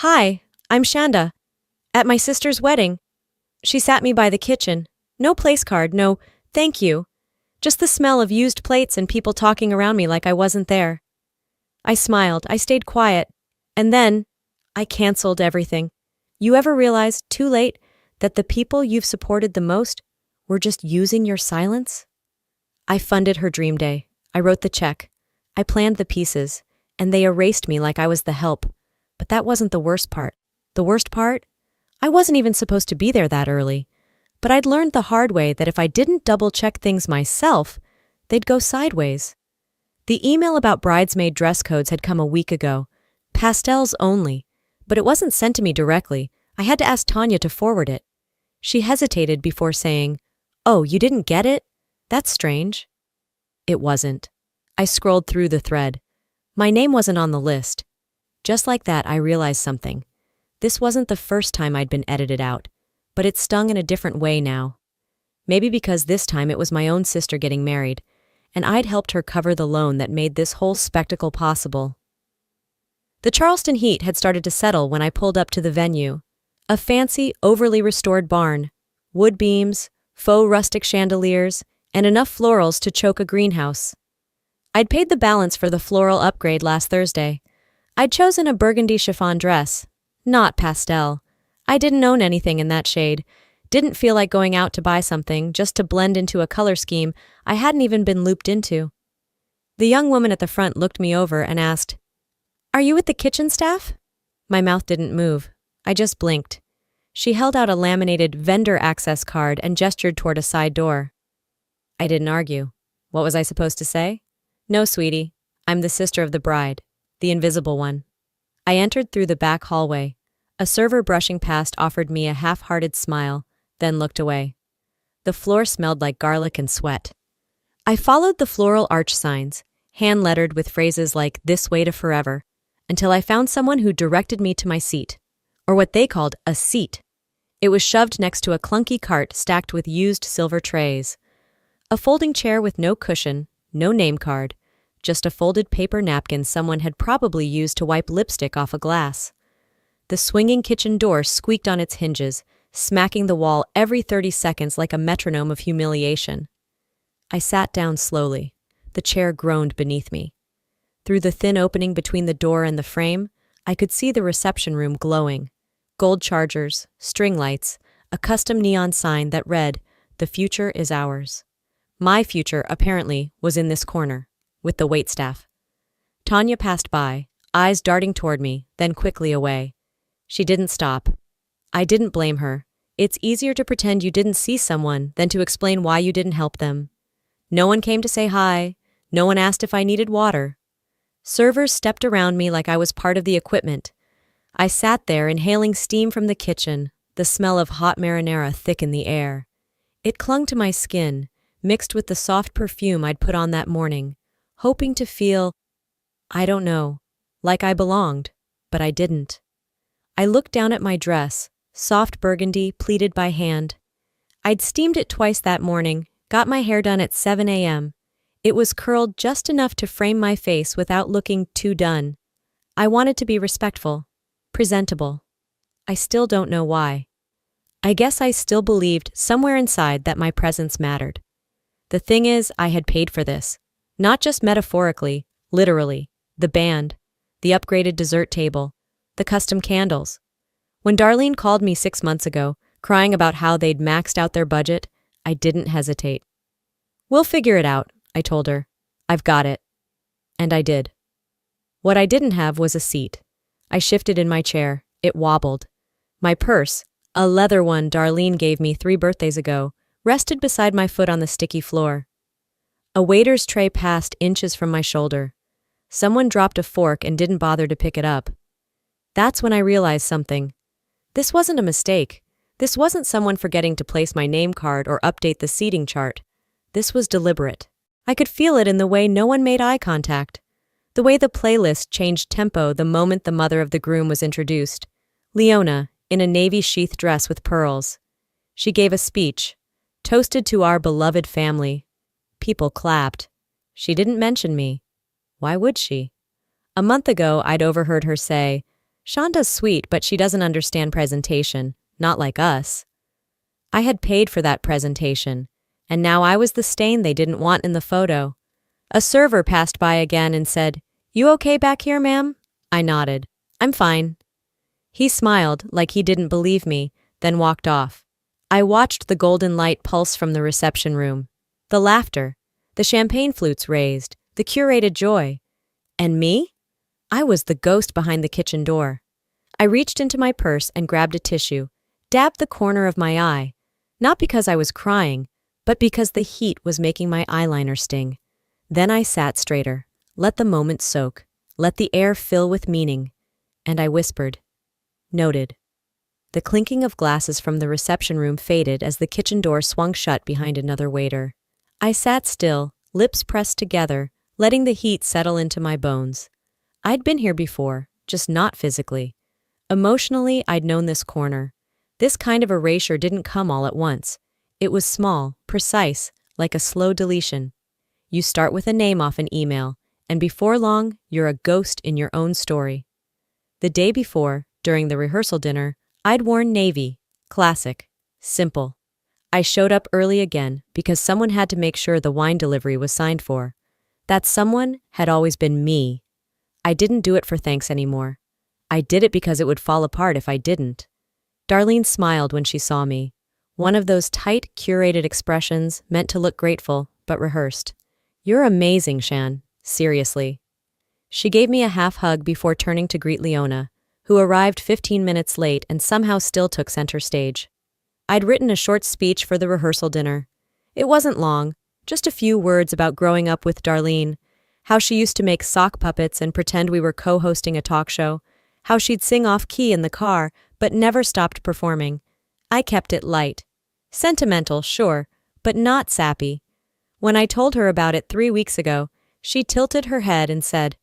Hi, I'm Shanda. At my sister's wedding. She sat me by the kitchen. No place card, no thank you. Just the smell of used plates and people talking around me like I wasn't there. I smiled, I stayed quiet. And then, I canceled everything. You ever realize, too late, that the people you've supported the most were just using your silence? I funded her dream day. I wrote the check. I planned the pieces. And they erased me like I was the help. But that wasn't the worst part. The worst part? I wasn't even supposed to be there that early. But I'd learned the hard way that if I didn't double-check things myself, they'd go sideways. The email about bridesmaid dress codes had come a week ago. Pastels only. But it wasn't sent to me directly. I had to ask Tanya to forward it. She hesitated before saying, "Oh, you didn't get it? That's strange." It wasn't. I scrolled through the thread. My name wasn't on the list. Just like that, I realized something. This wasn't the first time I'd been edited out, but it stung in a different way now. Maybe because this time it was my own sister getting married, and I'd helped her cover the loan that made this whole spectacle possible. The Charleston heat had started to settle when I pulled up to the venue. A fancy, overly restored barn, wood beams, faux rustic chandeliers, and enough florals to choke a greenhouse. I'd paid the balance for the floral upgrade last Thursday. I'd chosen a burgundy chiffon dress, not pastel. I didn't own anything in that shade, didn't feel like going out to buy something just to blend into a color scheme I hadn't even been looped into. The young woman at the front looked me over and asked, "Are you with the kitchen staff?" My mouth didn't move. I just blinked. She held out a laminated vendor access card and gestured toward a side door. I didn't argue. What was I supposed to say? "No, sweetie. I'm the sister of the bride, the invisible one." I entered through the back hallway. A server brushing past offered me a half-hearted smile, then looked away. The floor smelled like garlic and sweat. I followed the floral arch signs, hand-lettered with phrases like "this way to forever," until I found someone who directed me to my seat, or what they called a seat. It was shoved next to a clunky cart stacked with used silver trays. A folding chair with no cushion, no name card, just a folded paper napkin someone had probably used to wipe lipstick off a glass. The swinging kitchen door squeaked on its hinges, smacking the wall every 30 seconds like a metronome of humiliation. I sat down slowly. The chair groaned beneath me. Through the thin opening between the door and the frame, I could see the reception room glowing. Gold chargers, string lights, a custom neon sign that read, "The future is ours." My future, apparently, was in this corner, with the waitstaff. Tanya passed by, eyes darting toward me, then quickly away. She didn't stop. I didn't blame her. It's easier to pretend you didn't see someone than to explain why you didn't help them. No one came to say hi. No one asked if I needed water. Servers stepped around me like I was part of the equipment. I sat there inhaling steam from the kitchen, the smell of hot marinara thick in the air. It clung to my skin, mixed with the soft perfume I'd put on that morning, hoping to feel, I don't know, like I belonged, but I didn't. I looked down at my dress, soft burgundy, pleated by hand. I'd steamed it twice that morning, got my hair done at 7 a.m. It was curled just enough to frame my face without looking too done. I wanted to be respectful, presentable. I still don't know why. I guess I still believed somewhere inside that my presence mattered. The thing is, I had paid for this. Not just metaphorically, literally. The band, the upgraded dessert table, the custom candles. When Darlene called me 6 months ago, crying about how they'd maxed out their budget, I didn't hesitate. "We'll figure it out," I told her. "I've got it." And I did. What I didn't have was a seat. I shifted in my chair. It wobbled. My purse, a leather one Darlene gave me 3 birthdays ago, rested beside my foot on the sticky floor. A waiter's tray passed inches from my shoulder. Someone dropped a fork and didn't bother to pick it up. That's when I realized something. This wasn't a mistake. This wasn't someone forgetting to place my name card or update the seating chart. This was deliberate. I could feel it in the way no one made eye contact. The way the playlist changed tempo the moment the mother of the groom was introduced. Leona, in a navy sheath dress with pearls. She gave a speech, toasted to our beloved family. People clapped. She didn't mention me. Why would she? A month ago, I'd overheard her say, Shonda's sweet, but she doesn't understand presentation, not like us. I had paid for that presentation, and now I was the stain they didn't want in the photo. A server passed by again and said, "You okay back here, ma'am?" I nodded. "I'm fine." He smiled like he didn't believe me, then walked off. I watched the golden light pulse from the reception room. The laughter, the champagne flutes raised, the curated joy. And me? I was the ghost behind the kitchen door. I reached into my purse and grabbed a tissue, dabbed the corner of my eye, not because I was crying, but because the heat was making my eyeliner sting. Then I sat straighter, let the moment soak, let the air fill with meaning, and I whispered, "Noted." The clinking of glasses from the reception room faded as the kitchen door swung shut behind another waiter. I sat still, lips pressed together, letting the heat settle into my bones. I'd been here before, just not physically. Emotionally, I'd known this corner. This kind of erasure didn't come all at once. It was small, precise, like a slow deletion. You start with a name off an email, and before long, you're a ghost in your own story. The day before, during the rehearsal dinner, I'd worn navy, classic, simple. I showed up early again because someone had to make sure the wine delivery was signed for. That someone had always been me. I didn't do it for thanks anymore. I did it because it would fall apart if I didn't. Darlene smiled when she saw me. One of those tight, curated expressions meant to look grateful, but rehearsed. "You're amazing, Shan. Seriously." She gave me a half hug before turning to greet Leona, who arrived 15 minutes late and somehow still took center stage. I'd written a short speech for the rehearsal dinner. It wasn't long, just a few words about growing up with Darlene, how she used to make sock puppets and pretend we were co-hosting a talk show, how she'd sing off-key in the car but never stopped performing. I kept it light. Sentimental, sure, but not sappy. When I told her about it 3 weeks ago, she tilted her head and said,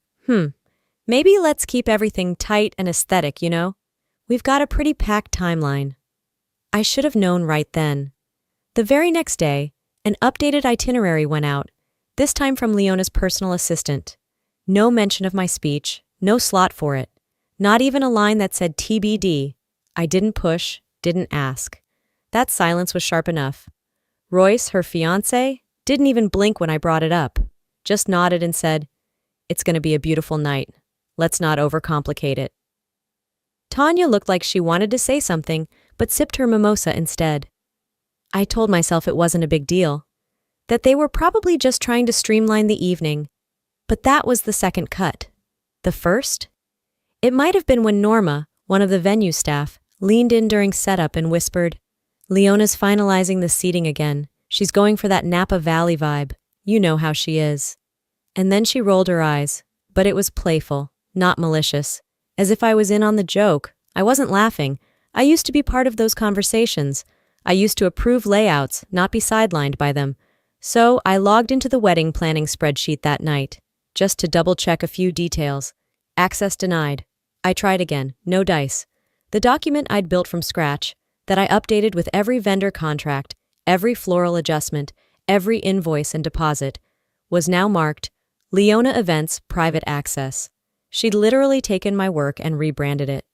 maybe let's keep everything tight and aesthetic, you know? We've got a pretty packed timeline." I should have known right then. The very next day, an updated itinerary went out, this time from Leona's personal assistant. No mention of my speech, no slot for it. Not even a line that said TBD. I didn't push, didn't ask. That silence was sharp enough. Royce, her fiancé, didn't even blink when I brought it up, just nodded and said, "It's going to be a beautiful night. Let's not overcomplicate it." Tanya looked like she wanted to say something, but sipped her mimosa instead. I told myself it wasn't a big deal, that they were probably just trying to streamline the evening. But that was the second cut. The first? It might have been when Norma, one of the venue staff, leaned in during setup and whispered, "Leona's finalizing the seating again. She's going for that Napa Valley vibe. You know how she is." And then she rolled her eyes, but it was playful, not malicious, as if I was in on the joke. I wasn't laughing. I used to be part of those conversations. I used to approve layouts, not be sidelined by them. So I logged into the wedding planning spreadsheet that night, just to double-check a few details. Access denied. I tried again, no dice. The document I'd built from scratch, that I updated with every vendor contract, every floral adjustment, every invoice and deposit, was now marked Leona Events Private Access. She'd literally taken my work and rebranded it.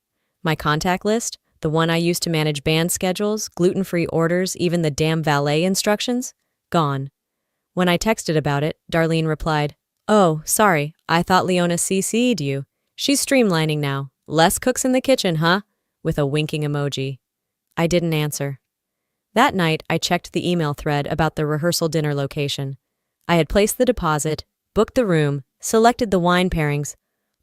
My contact list, the one I used to manage band schedules, gluten-free orders, even the damn valet instructions, gone. When I texted about it, Darlene replied, "Oh, sorry, I thought Leona CC'd you. She's streamlining now. Less cooks in the kitchen, huh?" with a winking emoji. I didn't answer. That night, I checked the email thread about the rehearsal dinner location. I had placed the deposit, booked the room, selected the wine pairings,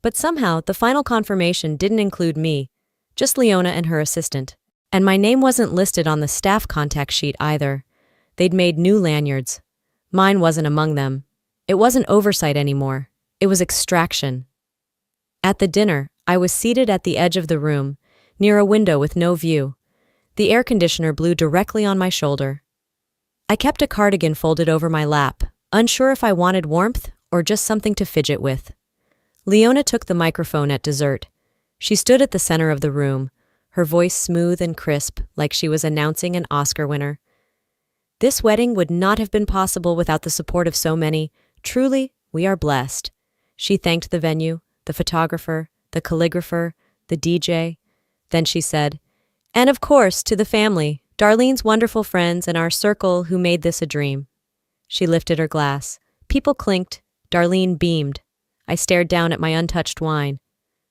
but somehow the final confirmation didn't include me, just Leona and her assistant. And my name wasn't listed on the staff contact sheet either. They'd made new lanyards. Mine wasn't among them. It wasn't oversight anymore. It was extraction. At the dinner, I was seated at the edge of the room, near a window with no view. The air conditioner blew directly on my shoulder. I kept a cardigan folded over my lap, unsure if I wanted warmth or just something to fidget with. Leona took the microphone at dessert. She stood at the center of the room, her voice smooth and crisp, like she was announcing an Oscar winner. This wedding would not have been possible without the support of so many. Truly, we are blessed. She thanked the venue, the photographer, the calligrapher, the DJ. Then she said, "And of course, to the family, Darlene's wonderful friends and our circle who made this a dream." She lifted her glass. People clinked. Darlene beamed. I stared down at my untouched wine.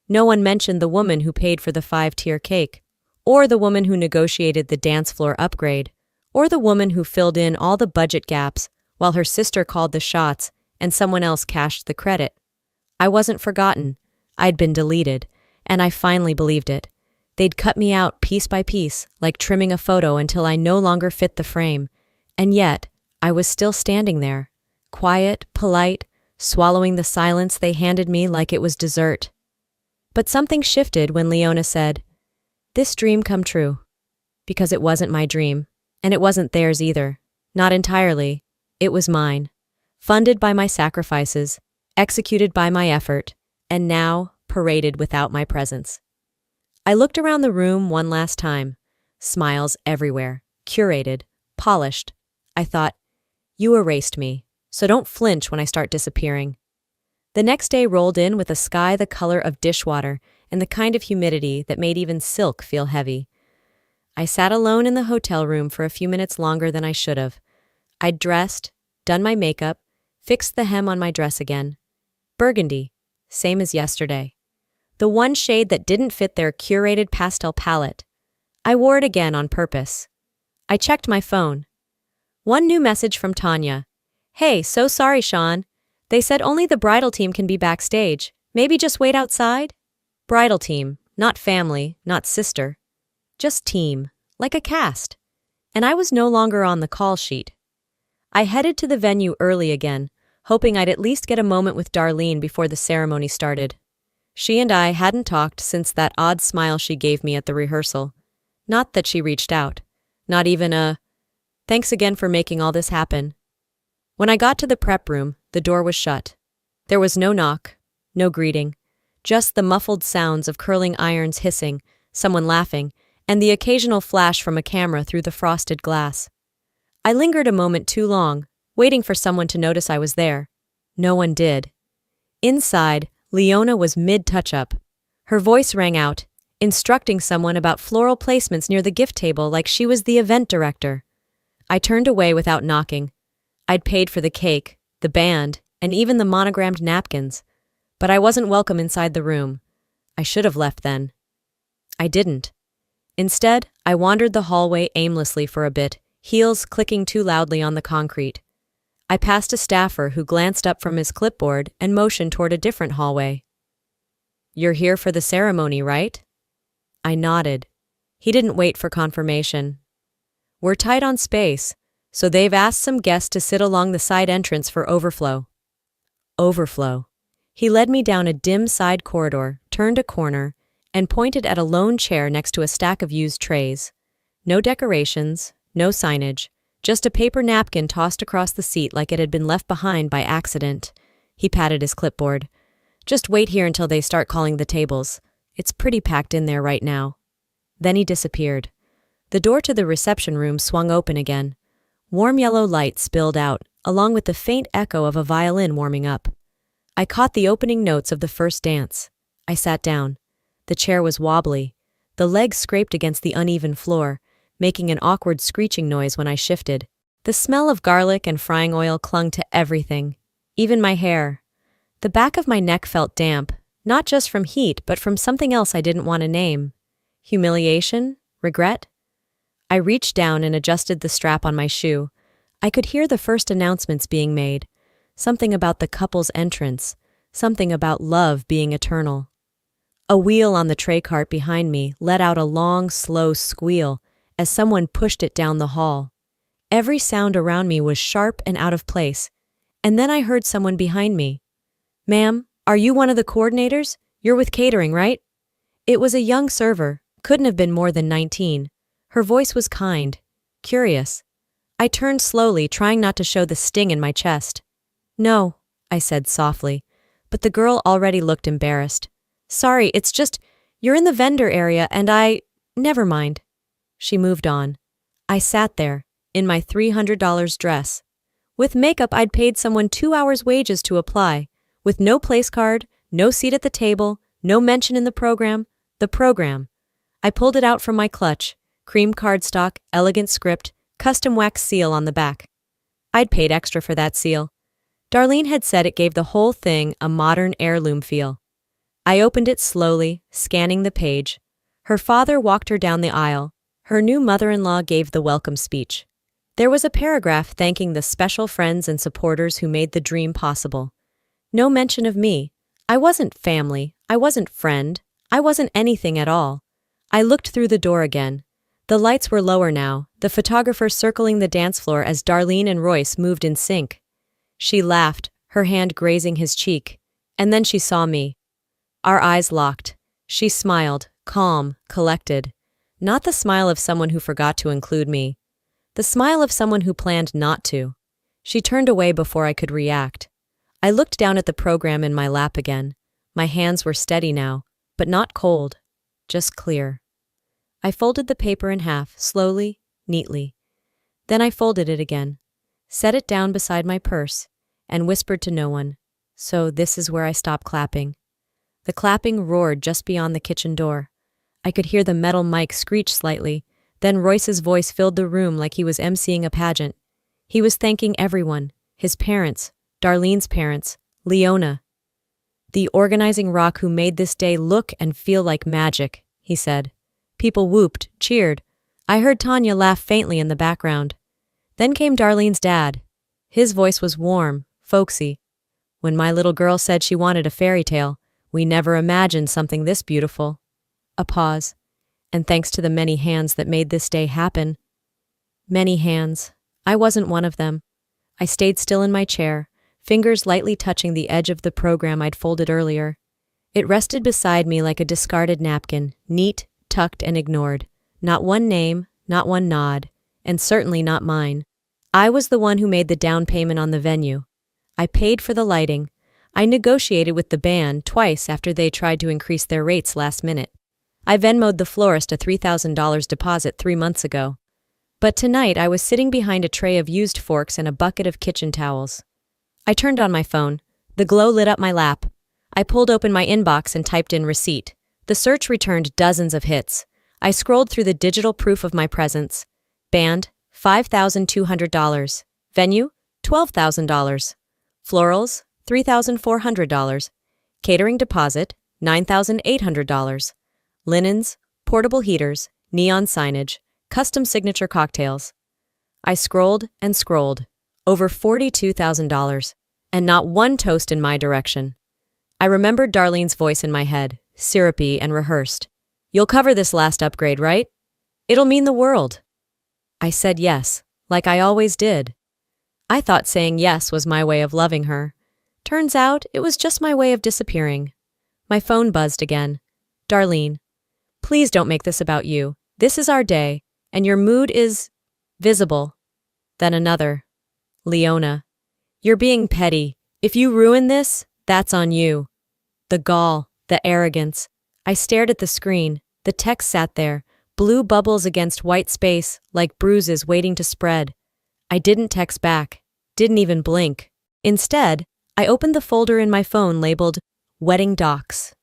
No one mentioned the woman who paid for the 5-tier cake, or the woman who negotiated the dance floor upgrade, or the woman who filled in all the budget gaps while her sister called the shots and someone else cashed the credit. I wasn't forgotten. I'd been deleted, and I finally believed it. They'd cut me out piece by piece, like trimming a photo until I no longer fit the frame. And yet, I was still standing there, quiet, polite, swallowing the silence they handed me like it was dessert. But something shifted when Leona said, "This dream come true." Because it wasn't my dream, and it wasn't theirs either. Not entirely. It was mine. Funded by my sacrifices, executed by my effort, and now paraded without my presence. I looked around the room one last time. Smiles everywhere, curated, polished. I thought, you erased me, so don't flinch when I start disappearing. The next day rolled in with a sky the color of dishwater and the kind of humidity that made even silk feel heavy. I sat alone in the hotel room for a few minutes longer than I should have. I'd dressed, done my makeup, fixed the hem on my dress again. Burgundy, same as yesterday. The one shade that didn't fit their curated pastel palette. I wore it again on purpose. I checked my phone. One new message from Tanya. "Hey, so sorry, Sean. They said only the bridal team can be backstage. Maybe just wait outside?" Bridal team, not family, not sister. Just team, like a cast. And I was no longer on the call sheet. I headed to the venue early again, hoping I'd at least get a moment with Darlene before the ceremony started. She and I hadn't talked since that odd smile she gave me at the rehearsal. Not that she reached out. Not even a, "Thanks again for making all this happen." When I got to the prep room, the door was shut. There was no knock, no greeting, just the muffled sounds of curling irons hissing, someone laughing, and the occasional flash from a camera through the frosted glass. I lingered a moment too long, waiting for someone to notice I was there. No one did. Inside, Leona was mid-touch-up. Her voice rang out, instructing someone about floral placements near the gift table like she was the event director. I turned away without knocking. I'd paid for the cake, the band, and even the monogrammed napkins. But I wasn't welcome inside the room. I should have left then. I didn't. Instead, I wandered the hallway aimlessly for a bit, heels clicking too loudly on the concrete. I passed a staffer who glanced up from his clipboard and motioned toward a different hallway. "You're here for the ceremony, right?" I nodded. He didn't wait for confirmation. "We're tight on space, so they've asked some guests to sit along the side entrance for overflow." Overflow. He led me down a dim side corridor, turned a corner, and pointed at a lone chair next to a stack of used trays. No decorations, no signage, just a paper napkin tossed across the seat like it had been left behind by accident. He patted his clipboard. "Just wait here until they start calling the tables. It's pretty packed in there right now." Then he disappeared. The door to the reception room swung open again. Warm yellow light spilled out, along with the faint echo of a violin warming up. I caught the opening notes of the first dance. I sat down. The chair was wobbly. The legs scraped against the uneven floor, making an awkward screeching noise when I shifted. The smell of garlic and frying oil clung to everything, even my hair. The back of my neck felt damp, not just from heat, but from something else I didn't want to name. Humiliation? Regret? I reached down and adjusted the strap on my shoe. I could hear the first announcements being made. Something about the couple's entrance. Something about love being eternal. A wheel on the tray cart behind me let out a long, slow squeal as someone pushed it down the hall. Every sound around me was sharp and out of place, and then I heard someone behind me. "Ma'am, are you one of the coordinators? You're with catering, right?" It was a young server, couldn't have been more than 19. Her voice was kind, curious. I turned slowly, trying not to show the sting in my chest. "No," I said softly, but the girl already looked embarrassed. "Sorry, it's just, you're in the vendor area and never mind." She moved on. I sat there, in my $300 dress. With makeup I'd paid someone 2 hours' wages to apply, with no place card, no seat at the table, no mention in the program. The program. I pulled it out from my clutch. Cream cardstock, elegant script, custom wax seal on the back. I'd paid extra for that seal. Darlene had said it gave the whole thing a modern heirloom feel. I opened it slowly, scanning the page. Her father walked her down the aisle. Her new mother-in-law gave the welcome speech. There was a paragraph thanking the special friends and supporters who made the dream possible. No mention of me. I wasn't family. I wasn't friend. I wasn't anything at all. I looked through the door again. The lights were lower now, the photographer circling the dance floor as Darlene and Royce moved in sync. She laughed, her hand grazing his cheek. And then she saw me. Our eyes locked. She smiled, calm, collected. Not the smile of someone who forgot to include me. The smile of someone who planned not to. She turned away before I could react. I looked down at the program in my lap again. My hands were steady now, but not cold, just clear. I folded the paper in half, slowly, neatly. Then I folded it again, set it down beside my purse, and whispered to no one. So this is where I stopped clapping. The clapping roared just beyond the kitchen door. I could hear the metal mic screech slightly. Then Royce's voice filled the room like he was emceeing a pageant. He was thanking everyone, his parents, Darlene's parents, Leona. The organizing rock who made this day look and feel like magic, he said. People whooped, cheered. I heard Tanya laugh faintly in the background. Then came Darlene's dad. His voice was warm, folksy. When my little girl said she wanted a fairy tale, we never imagined something this beautiful. A pause. And thanks to the many hands that made this day happen. Many hands. I wasn't one of them. I stayed still in my chair, fingers lightly touching the edge of the program I'd folded earlier. It rested beside me like a discarded napkin, neat, tucked and ignored. Not one name, not one nod, and certainly not mine. I was the one who made the down payment on the venue. I paid for the lighting. I negotiated with the band twice after they tried to increase their rates last minute. I Venmo'd the florist a $3,000 deposit 3 months ago. But tonight I was sitting behind a tray of used forks and a bucket of kitchen towels. I turned on my phone. The glow lit up my lap. I pulled open my inbox and typed in receipt. The search returned dozens of hits. I scrolled through the digital proof of my presence. Band, $5,200. Venue, $12,000. Florals, $3,400. Catering deposit, $9,800. Linens, portable heaters, neon signage, custom signature cocktails. I scrolled and scrolled. Over $42,000. And not one toast in my direction. I remembered Darlene's voice in my head, syrupy and rehearsed. You'll cover this last upgrade, right? It'll mean the world. I said yes, like I always did. I thought saying yes was my way of loving her. Turns out it was just my way of disappearing. My phone buzzed again. Darlene, please don't make this about you. This is our day, and your mood is visible. Then another. Leona, you're being petty. If you ruin this, that's on you. The gall, the arrogance. I stared at the screen. The text sat there, blue bubbles against white space, like bruises waiting to spread. I didn't text back, didn't even blink. Instead, I opened the folder in my phone labeled Wedding Docs.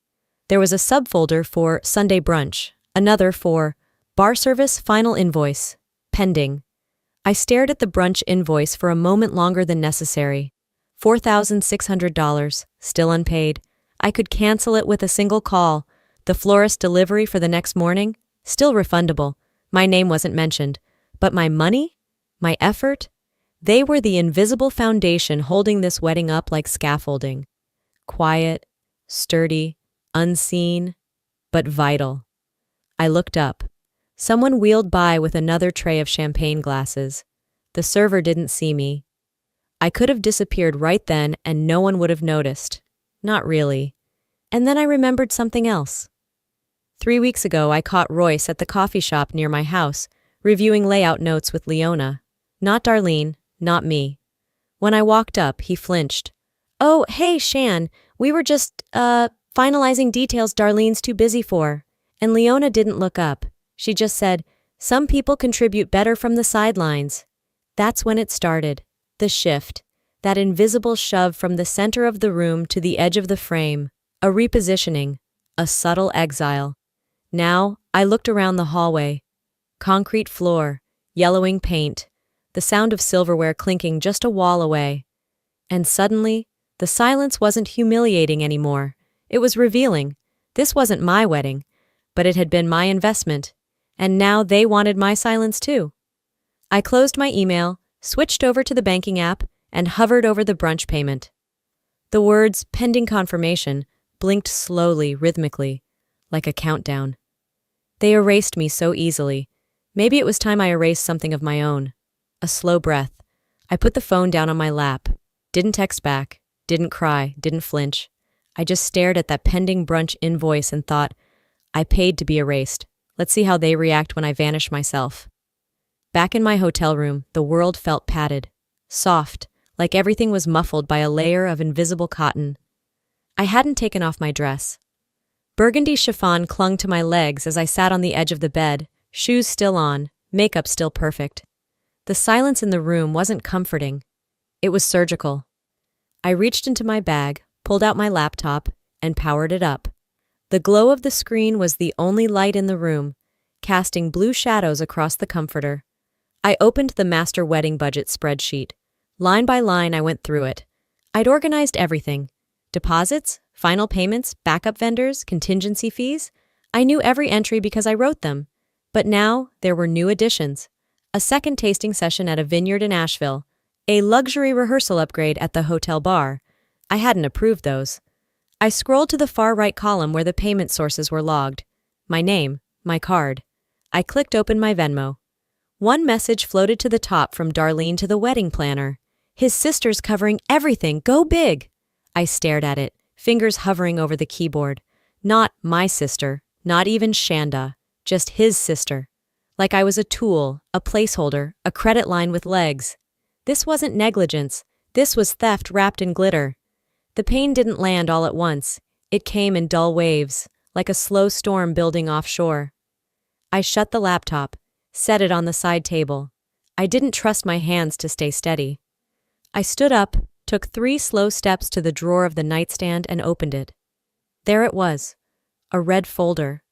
There was a subfolder for Sunday brunch, another for Bar Service Final Invoice, pending. I stared at the brunch invoice for a moment longer than necessary. $4,600, still unpaid. I could cancel it with a single call. The florist delivery for the next morning, still refundable. My name wasn't mentioned. But my money? My effort? They were the invisible foundation holding this wedding up like scaffolding. Quiet, sturdy, unseen, but vital. I looked up. Someone wheeled by with another tray of champagne glasses. The server didn't see me. I could have disappeared right then and no one would have noticed. Not really. And then I remembered something else. 3 weeks ago, I caught Royce at the coffee shop near my house, reviewing layout notes with Leona. Not Darlene, not me. When I walked up, he flinched. Oh, hey, Shan, we were just, finalizing details Darlene's too busy for. And Leona didn't look up. She just said, some people contribute better from the sidelines. That's when it started. The shift. That invisible shove from the center of the room to the edge of the frame. A repositioning. A subtle exile. Now, I looked around the hallway. Concrete floor, yellowing paint, the sound of silverware clinking just a wall away. And suddenly, the silence wasn't humiliating anymore. It was revealing. This wasn't my wedding, but it had been my investment. And now they wanted my silence too. I closed my email, switched over to the banking app, and hovered over the brunch payment. The words "pending confirmation" blinked slowly, rhythmically, like a countdown. They erased me so easily. Maybe it was time I erased something of my own. A slow breath. I put the phone down on my lap. Didn't text back. Didn't cry. Didn't flinch. I just stared at that pending brunch invoice and thought, I paid to be erased. Let's see how they react when I vanish myself. Back in my hotel room, the world felt padded. Soft, like everything was muffled by a layer of invisible cotton. I hadn't taken off my dress. Burgundy chiffon clung to my legs as I sat on the edge of the bed, shoes still on, makeup still perfect. The silence in the room wasn't comforting. It was surgical. I reached into my bag, pulled out my laptop, and powered it up. The glow of the screen was the only light in the room, casting blue shadows across the comforter. I opened the master wedding budget spreadsheet. Line by line, I went through it. I'd organized everything. Deposits, final payments, backup vendors, contingency fees. I knew every entry because I wrote them. But now, there were new additions. A second tasting session at a vineyard in Asheville. A luxury rehearsal upgrade at the hotel bar. I hadn't approved those. I scrolled to the far right column where the payment sources were logged. My name, my card. I clicked open my Venmo. One message floated to the top from Darlene to the wedding planner. His sister's covering everything, go big! I stared at it, fingers hovering over the keyboard. Not my sister, not even Shanda, just his sister. Like I was a tool, a placeholder, a credit line with legs. This wasn't negligence. This was theft wrapped in glitter. The pain didn't land all at once. It came in dull waves, like a slow storm building offshore. I shut the laptop, set it on the side table. I didn't trust my hands to stay steady. I stood up, took 3 slow steps to the drawer of the nightstand and opened it. There it was, a red folder.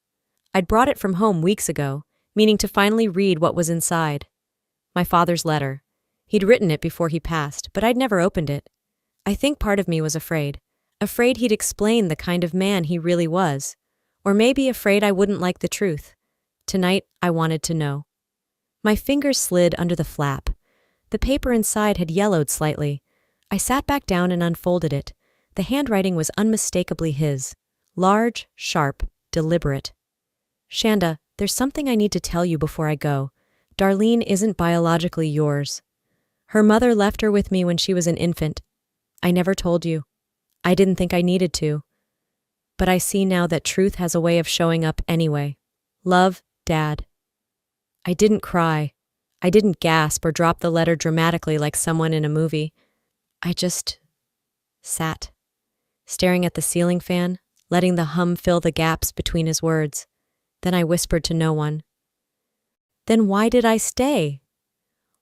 I'd brought it from home weeks ago, meaning to finally read what was inside. My father's letter. He'd written it before he passed, but I'd never opened it. I think part of me was afraid he'd explain the kind of man he really was, or maybe afraid I wouldn't like the truth. Tonight, I wanted to know. My fingers slid under the flap. The paper inside had yellowed slightly. I sat back down and unfolded it. The handwriting was unmistakably his. Large, sharp, deliberate. Shanda, there's something I need to tell you before I go. Darlene isn't biologically yours. Her mother left her with me when she was an infant. I never told you. I didn't think I needed to. But I see now that truth has a way of showing up anyway. Love, Dad. I didn't cry. I didn't gasp or drop the letter dramatically like someone in a movie. I just sat, staring at the ceiling fan, letting the hum fill the gaps between his words. Then I whispered to no one. Then why did I stay?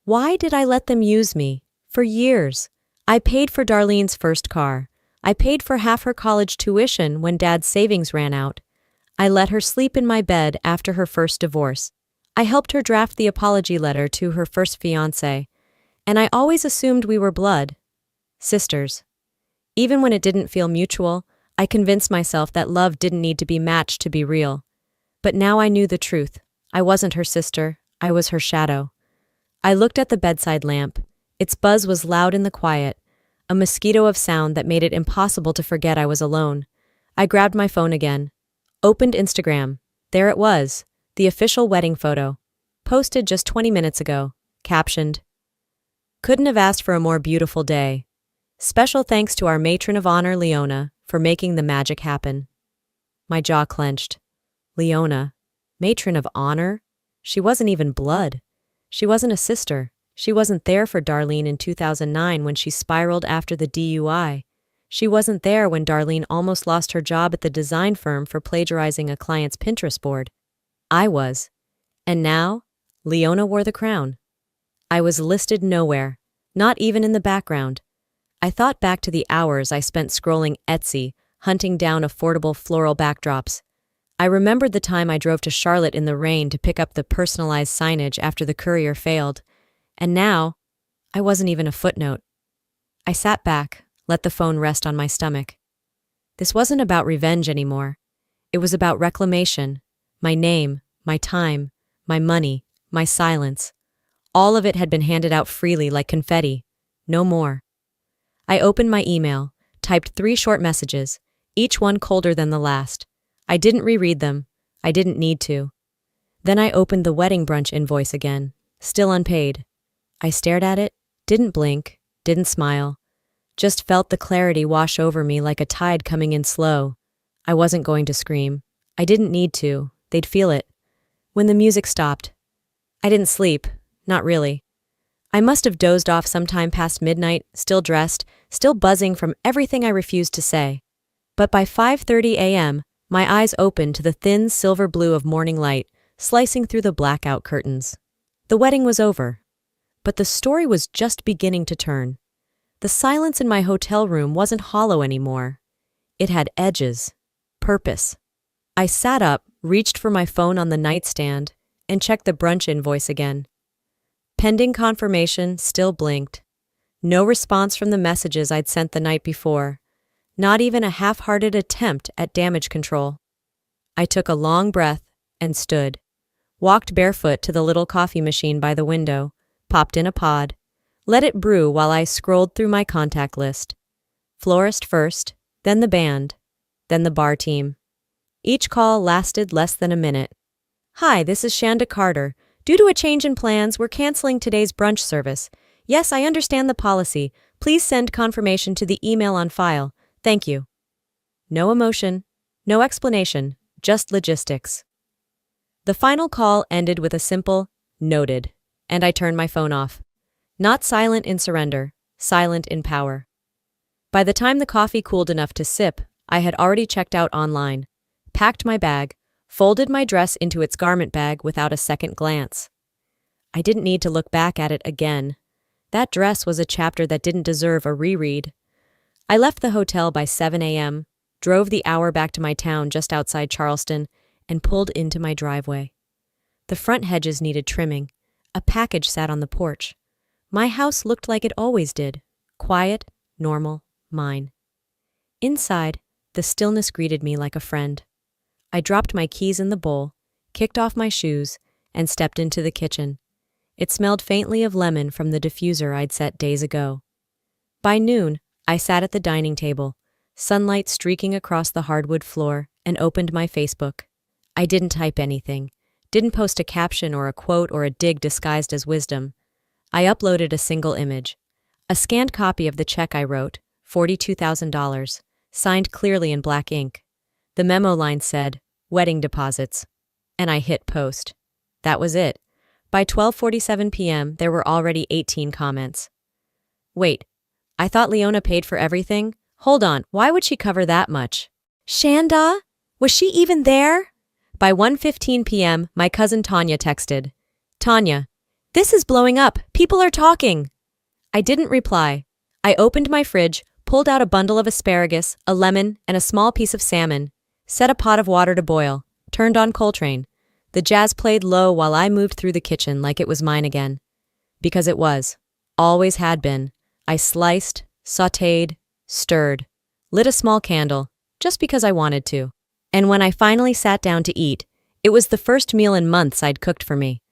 Why did I let them use me? For years. I paid for Darlene's first car. I paid for half her college tuition when Dad's savings ran out. I let her sleep in my bed after her first divorce. I helped her draft the apology letter to her first fiancé. And I always assumed we were blood. Sisters. Even when it didn't feel mutual, I convinced myself that love didn't need to be matched to be real. But now I knew the truth. I wasn't her sister. I was her shadow. I looked at the bedside lamp. Its buzz was loud in the quiet, a mosquito of sound that made it impossible to forget I was alone. I grabbed my phone again, opened Instagram. There it was, the official wedding photo, posted just 20 minutes ago, captioned, "Couldn't have asked for a more beautiful day. Special thanks to our matron of honor, Leona, for making the magic happen." My jaw clenched. Leona, matron of honor? She wasn't even blood. She wasn't a sister. She wasn't there for Darlene in 2009 when she spiraled after the DUI. She wasn't there when Darlene almost lost her job at the design firm for plagiarizing a client's Pinterest board. I was. And now, Leona wore the crown. I was listed nowhere, not even in the background. I thought back to the hours I spent scrolling Etsy, hunting down affordable floral backdrops. I remembered the time I drove to Charlotte in the rain to pick up the personalized signage after the courier failed, and now I wasn't even a footnote. I sat back, let the phone rest on my stomach. This wasn't about revenge anymore. It was about reclamation. My name, my time, my money, my silence. All of it had been handed out freely like confetti. No more. I opened my email, typed 3 short messages, each one colder than the last. I didn't reread them. I didn't need to. Then I opened the wedding brunch invoice again, still unpaid. I stared at it, didn't blink, didn't smile. Just felt the clarity wash over me like a tide coming in slow. I wasn't going to scream. I didn't need to. They'd feel it. When the music stopped, I didn't sleep. Not really. I must have dozed off sometime past midnight, still dressed, still buzzing from everything I refused to say. But by 5:30 a.m., my eyes opened to the thin silver blue of morning light slicing through the blackout curtains. The wedding was over. But the story was just beginning to turn. The silence in my hotel room wasn't hollow anymore. It had edges, purpose. I sat up, reached for my phone on the nightstand, and checked the brunch invoice again. Pending confirmation still blinked. No response from the messages I'd sent the night before. Not even a half-hearted attempt at damage control. I took a long breath and stood. Walked barefoot to the little coffee machine by the window, popped in a pod, let it brew while I scrolled through my contact list. Florist first, then the band, then the bar team. Each call lasted less than a minute. "Hi, this is Shanda Carter. Due to a change in plans, we're canceling today's brunch service. Yes, I understand the policy. Please send confirmation to the email on file. Thank you." No emotion, no explanation, just logistics. The final call ended with a simple, "Noted," and I turned my phone off. Not silent in surrender, silent in power. By the time the coffee cooled enough to sip, I had already checked out online, packed my bag, folded my dress into its garment bag without a second glance. I didn't need to look back at it again. That dress was a chapter that didn't deserve a reread. I left the hotel by 7 a.m., drove the hour back to my town just outside Charleston, and pulled into my driveway. The front hedges needed trimming. A package sat on the porch. My house looked like it always did. Quiet, normal, mine. Inside, the stillness greeted me like a friend. I dropped my keys in the bowl, kicked off my shoes, and stepped into the kitchen. It smelled faintly of lemon from the diffuser I'd set days ago. By noon, I sat at the dining table, sunlight streaking across the hardwood floor, and opened my Facebook. I didn't type anything, didn't post a caption or a quote or a dig disguised as wisdom. I uploaded a single image. A scanned copy of the check I wrote, $42,000, signed clearly in black ink. The memo line said, "Wedding deposits." And I hit post. That was it. By 12:47 p.m., there were already 18 comments. Wait, I thought Leona paid for everything? Hold on, why would she cover that much? Shanda? Was she even there? By 1:15 p.m., my cousin Tanya texted. "Tanya, this is blowing up. People are talking." I didn't reply. I opened my fridge, pulled out a bundle of asparagus, a lemon, and a small piece of salmon, set a pot of water to boil, turned on Coltrane. The jazz played low while I moved through the kitchen like it was mine again. Because it was. Always had been. I sliced, sautéed, stirred, lit a small candle, just because I wanted to. And when I finally sat down to eat, it was the first meal in months I'd cooked for me.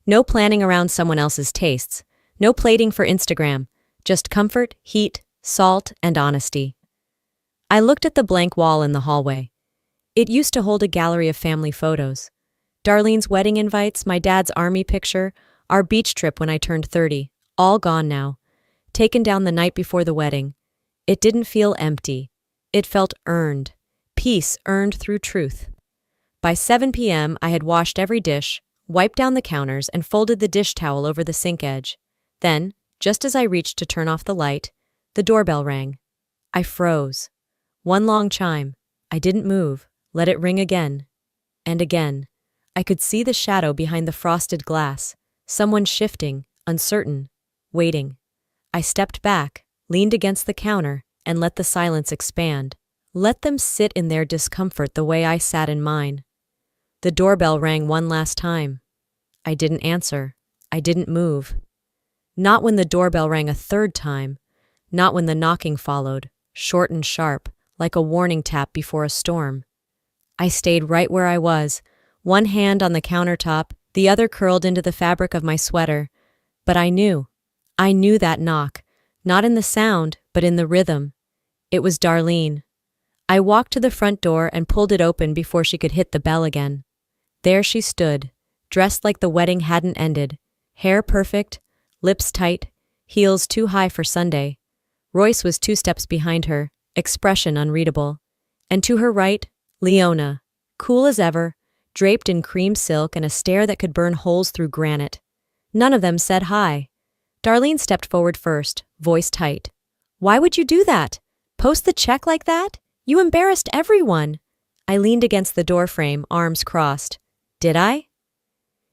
No planning around someone else's tastes, no plating for Instagram, just comfort, heat, salt, and honesty. I looked at the blank wall in the hallway. It used to hold a gallery of family photos. Darlene's wedding invites, my dad's army picture, our beach trip when I turned 30, all gone now. Taken down the night before the wedding. It didn't feel empty. It felt earned. Peace earned through truth. By 7 p.m., I had washed every dish, wiped down the counters, and folded the dish towel over the sink edge. Then, just as I reached to turn off the light, the doorbell rang. I froze. One long chime. I didn't move. Let it ring again. And again. I could see the shadow behind the frosted glass. Someone shifting, uncertain, waiting. I stepped back, leaned against the counter, and let the silence expand. Let them sit in their discomfort the way I sat in mine. The doorbell rang one last time. I didn't answer. I didn't move. Not when the doorbell rang a third time. Not when the knocking followed, short and sharp, like a warning tap before a storm. I stayed right where I was, one hand on the countertop, the other curled into the fabric of my sweater. But I knew that knock, not in the sound, but in the rhythm. It was Darlene. I walked to the front door and pulled it open before she could hit the bell again. There she stood, dressed like the wedding hadn't ended, hair perfect, lips tight, heels too high for Sunday. Royce was 2 steps behind her, expression unreadable. And to her right, Leona, cool as ever, draped in cream silk and a stare that could burn holes through granite. None of them said hi. Darlene stepped forward first, voice tight. "Why would you do that? Post the check like that? You embarrassed everyone." I leaned against the doorframe, arms crossed. "Did I?"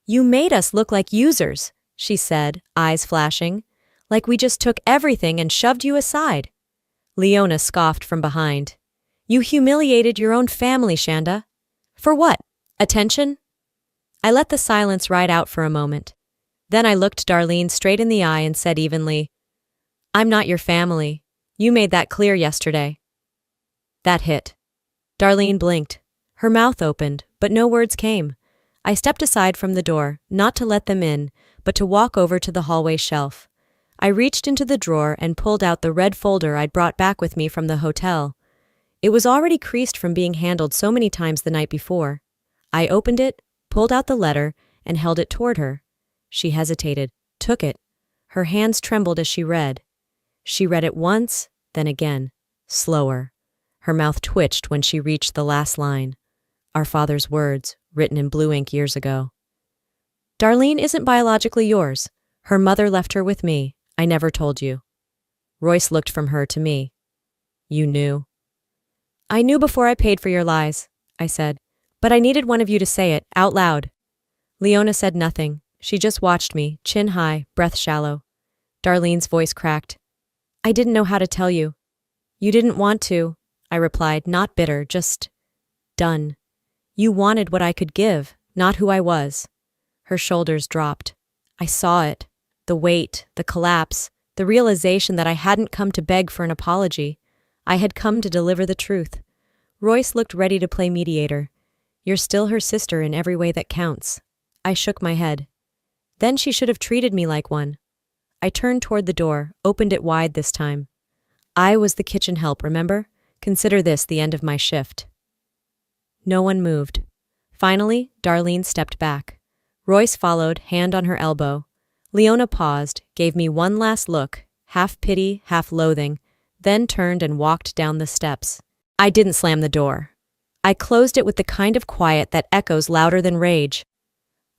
"You made us look like users," she said, eyes flashing. "Like we just took everything and shoved you aside." Leona scoffed from behind. "You humiliated your own family, Shanda. For what? Attention?" I let the silence ride out for a moment. Then I looked Darlene straight in the eye and said evenly, "I'm not your family. You made that clear yesterday." That hit. Darlene blinked. Her mouth opened, but no words came. I stepped aside from the door, not to let them in, but to walk over to the hallway shelf. I reached into the drawer and pulled out the red folder I'd brought back with me from the hotel. It was already creased from being handled so many times the night before. I opened it, pulled out the letter, and held it toward her. She hesitated, took it. Her hands trembled as she read. She read it once, then again, slower. Her mouth twitched when she reached the last line. Our father's words, written in blue ink years ago. "Darlene isn't biologically yours. Her mother left her with me. I never told you." Royce looked from her to me. "You knew?" "I knew before I paid for your lies," I said. "But I needed one of you to say it, out loud." Leona said nothing. She just watched me, chin high, breath shallow. Darlene's voice cracked. "I didn't know how to tell you." "You didn't want to," I replied, not bitter, just done. "You wanted what I could give, not who I was." Her shoulders dropped. I saw it. The weight, the collapse, the realization that I hadn't come to beg for an apology. I had come to deliver the truth. Royce looked ready to play mediator. "You're still her sister in every way that counts." I shook my head. Then she should have treated me like one. I turned toward the door, opened it wide this time. I was the kitchen help, remember? Consider this the end of my shift. No one moved. Finally, Darlene stepped back. Royce followed, hand on her elbow. Leona paused, gave me one last look, half pity, half loathing, then turned and walked down the steps. I didn't slam the door. I closed it with the kind of quiet that echoes louder than rage.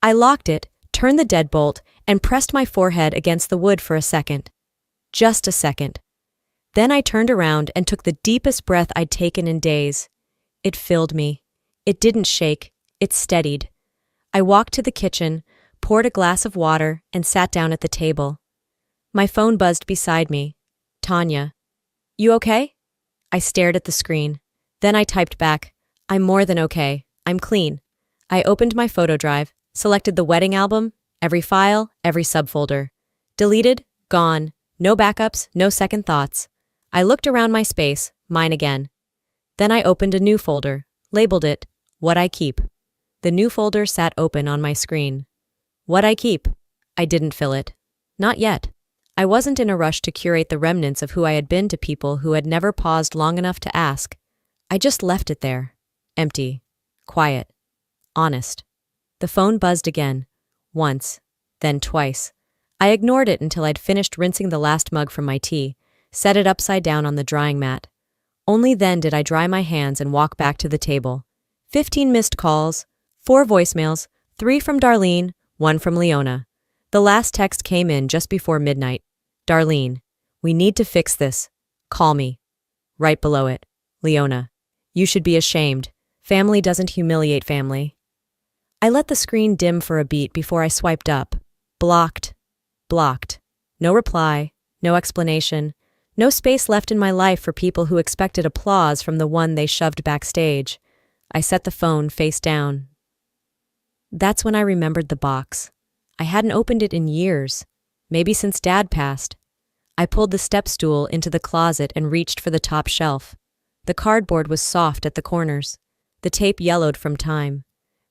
I locked it, turned the deadbolt, and pressed my forehead against the wood for a second. Just a second. Then I turned around and took the deepest breath I'd taken in days. It filled me. It didn't shake. It steadied. I walked to the kitchen, poured a glass of water, and sat down at the table. My phone buzzed beside me. "Tanya. You okay?" I stared at the screen. Then I typed back, "I'm more than okay. I'm clean." I opened my photo drive, selected the wedding album, every file, every subfolder. Deleted, gone, no backups, no second thoughts. I looked around my space, mine again. Then I opened a new folder, labeled it, What I Keep. The new folder sat open on my screen. What I keep. I didn't fill it. Not yet. I wasn't in a rush to curate the remnants of who I had been to people who had never paused long enough to ask. I just left it there. Empty. Quiet. Honest. The phone buzzed again. Once. Then twice. I ignored it until I'd finished rinsing the last mug from my tea, set it upside down on the drying mat. Only then did I dry my hands and walk back to the table. 15 missed calls, 4 voicemails, 3 from Darlene, 1 from Leona. The last text came in just before midnight. "Darlene, we need to fix this. Call me." Right below it, Leona. "You should be ashamed. Family doesn't humiliate family." I let the screen dim for a beat before I swiped up. Blocked. Blocked. No reply, no explanation, no space left in my life for people who expected applause from the one they shoved backstage. I set the phone face down. That's when I remembered the box. I hadn't opened it in years, maybe since Dad passed. I pulled the step stool into the closet and reached for the top shelf. The cardboard was soft at the corners. The tape yellowed from time.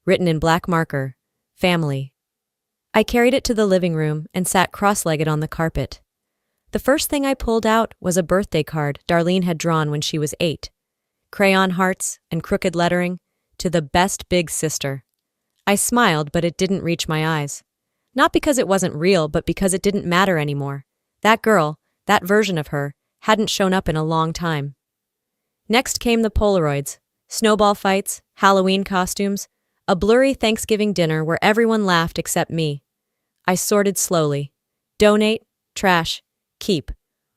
Written in black marker, family. I carried it to the living room and sat cross-legged on the carpet. The first thing I pulled out was a birthday card Darlene had drawn when she was 8. Crayon hearts and crooked lettering, to the best big sister. I smiled, but it didn't reach my eyes. Not because it wasn't real, but because it didn't matter anymore. That girl, that version of her, hadn't shown up in a long time. Next came the Polaroids, snowball fights, Halloween costumes, a blurry Thanksgiving dinner where everyone laughed except me. I sorted slowly. Donate, trash, keep.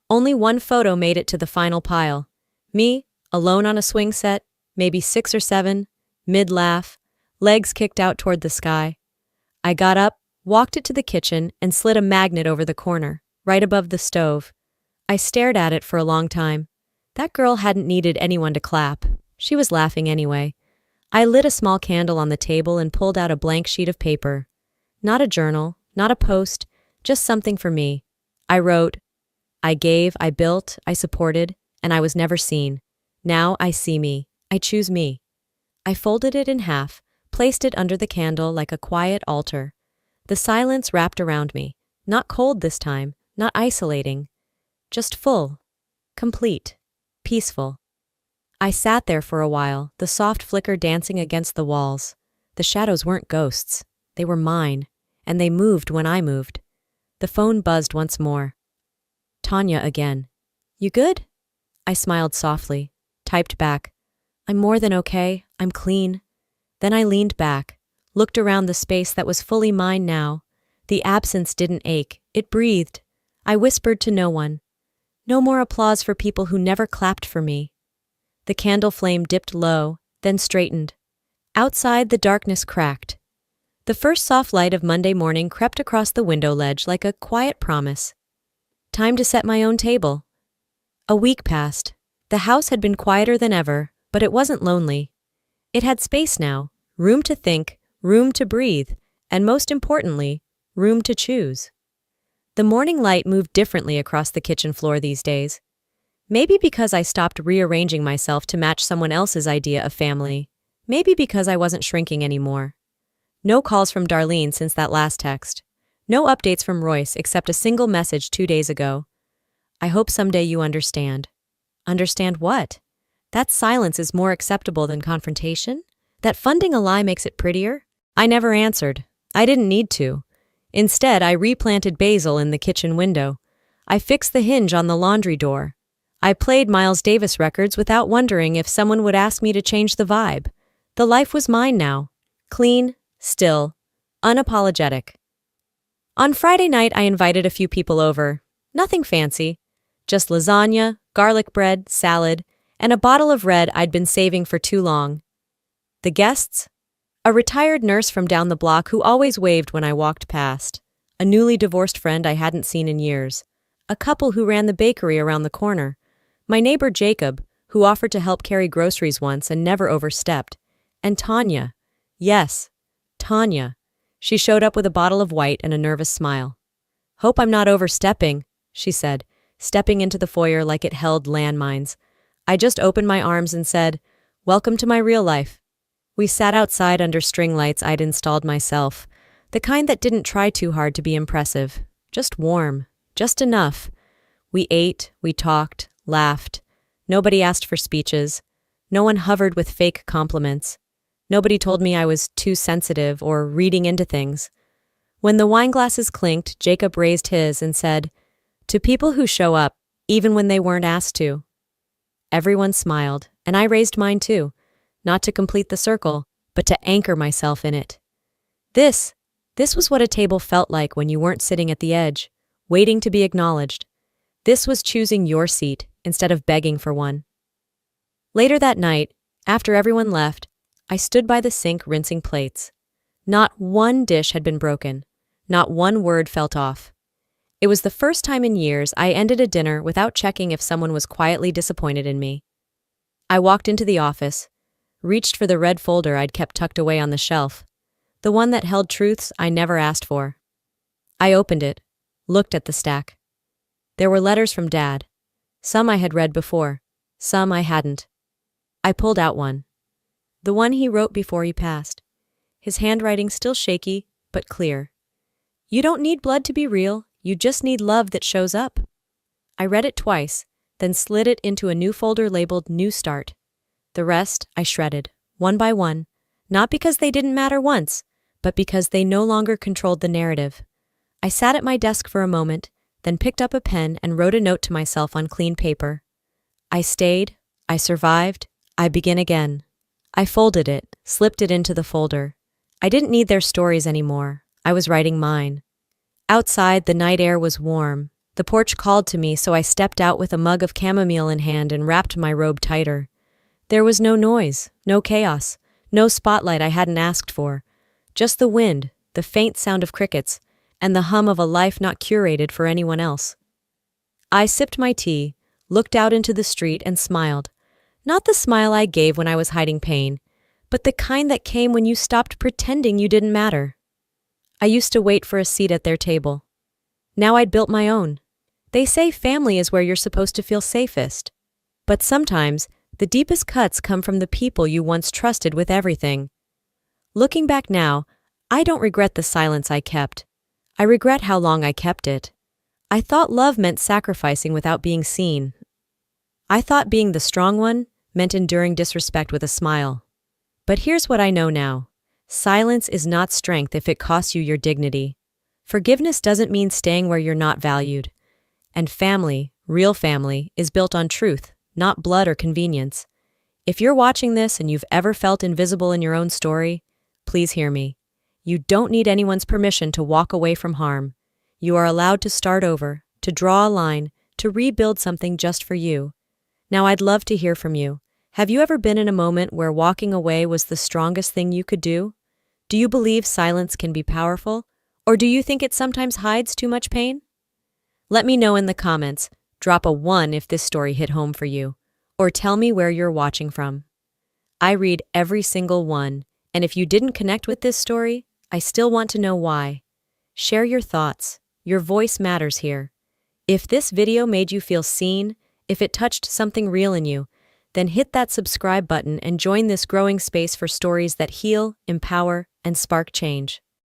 Only one photo made it to the final pile. Me, alone on a swing set, maybe 6 or 7, mid-laugh, legs kicked out toward the sky. I got up, walked it to the kitchen, and slid a magnet over the corner, right above the stove. I stared at it for a long time. That girl hadn't needed anyone to clap. She was laughing anyway. I lit a small candle on the table and pulled out a blank sheet of paper. Not a journal, not a post, just something for me. I wrote, I gave, I built, I supported, and I was never seen. Now I see me. I choose me. I folded it in half, placed it under the candle like a quiet altar. The silence wrapped around me, not cold this time, not isolating, just full, complete, peaceful. I sat there for a while, the soft flicker dancing against the walls. The shadows weren't ghosts. They were mine, and they moved when I moved. The phone buzzed once more. Tanya again. You good? I smiled softly, typed back. I'm more than okay. I'm clean. Then I leaned back, looked around the space that was fully mine now. The absence didn't ache. It breathed. I whispered to no one. No more applause for people who never clapped for me. The candle flame dipped low, then straightened. Outside, the darkness cracked. The first soft light of Monday morning crept across the window ledge like a quiet promise. Time to set my own table. A week passed. The house had been quieter than ever, but it wasn't lonely. It had space now, room to think, room to breathe, and most importantly, room to choose. The morning light moved differently across the kitchen floor these days. Maybe because I stopped rearranging myself to match someone else's idea of family. Maybe because I wasn't shrinking anymore. No calls from Darlene since that last text. No updates from Royce except a single message 2 days ago. I hope someday you understand. Understand what? That silence is more acceptable than confrontation? That funding a lie makes it prettier? I never answered. I didn't need to. Instead, I replanted basil in the kitchen window. I fixed the hinge on the laundry door. I played Miles Davis records without wondering if someone would ask me to change the vibe. The life was mine now. Clean, still, unapologetic. On Friday night, I invited a few people over. Nothing fancy. Just lasagna, garlic bread, salad, and a bottle of red I'd been saving for too long. The guests? A retired nurse from down the block who always waved when I walked past. A newly divorced friend I hadn't seen in years. A couple who ran the bakery around the corner. My neighbor Jacob, who offered to help carry groceries once and never overstepped. And Tanya. Yes, Tanya. She showed up with a bottle of white and a nervous smile. Hope I'm not overstepping, she said, stepping into the foyer like it held landmines. I just opened my arms and said, welcome to my real life. We sat outside under string lights I'd installed myself, the kind that didn't try too hard to be impressive. Just warm, just enough. We ate, we talked, laughed. Nobody asked for speeches. No one hovered with fake compliments. Nobody told me I was too sensitive or reading into things. When the wine glasses clinked, Jacob raised his and said, to people who show up, even when they weren't asked to. Everyone smiled, and I raised mine too, not to complete the circle, but to anchor myself in it. This was what a table felt like when you weren't sitting at the edge, waiting to be acknowledged. This was choosing your seat instead of begging for one. Later that night, after everyone left, I stood by the sink rinsing plates. Not one dish had been broken. Not one word felt off. It was the first time in years I ended a dinner without checking if someone was quietly disappointed in me. I walked into the office, reached for the red folder I'd kept tucked away on the shelf. the one that held truths I never asked for. I opened it, looked at the stack. There were letters from Dad. Some I had read before, some I hadn't. I pulled out one. The one he wrote before he passed. His handwriting still shaky, but clear. You don't need blood to be real, you just need love that shows up. I read it twice, then slid it into a new folder labeled New Start. The rest I shredded, one by one, not because they didn't matter once, but because they no longer controlled the narrative. I sat at my desk for a moment, then picked up a pen and wrote a note to myself on clean paper. I stayed, I survived, I begin again. I folded it, slipped it into the folder. I didn't need their stories anymore. I was writing mine. Outside, the night air was warm. The porch called to me, so I stepped out with a mug of chamomile in hand and wrapped my robe tighter. There was no noise, no chaos, no spotlight I hadn't asked for. Just the wind, the faint sound of crickets, and the hum of a life not curated for anyone else. I sipped my tea, looked out into the street and smiled. Not the smile I gave when I was hiding pain, but the kind that came when you stopped pretending you didn't matter. I used to wait for a seat at their table. Now I'd built my own. They say family is where you're supposed to feel safest. But sometimes, the deepest cuts come from the people you once trusted with everything. Looking back now, I don't regret the silence I kept. I regret how long I kept it. I thought love meant sacrificing without being seen. I thought being the strong one meant enduring disrespect with a smile. But here's what I know now. Silence is not strength if it costs you your dignity. Forgiveness doesn't mean staying where you're not valued. And family, real family, is built on truth, not blood or convenience. If you're watching this and you've ever felt invisible in your own story, please hear me. You don't need anyone's permission to walk away from harm. You are allowed to start over, to draw a line, to rebuild something just for you. Now I'd love to hear from you. Have you ever been in a moment where walking away was the strongest thing you could do? Do you believe silence can be powerful? Or do you think it sometimes hides too much pain? Let me know in the comments. Drop a 1 if this story hit home for you. Or tell me where you're watching from. I read every single one, and if you didn't connect with this story, I still want to know why. Share your thoughts. Your voice matters here. If this video made you feel seen, if it touched something real in you, then hit that subscribe button and join this growing space for stories that heal, empower, and spark change.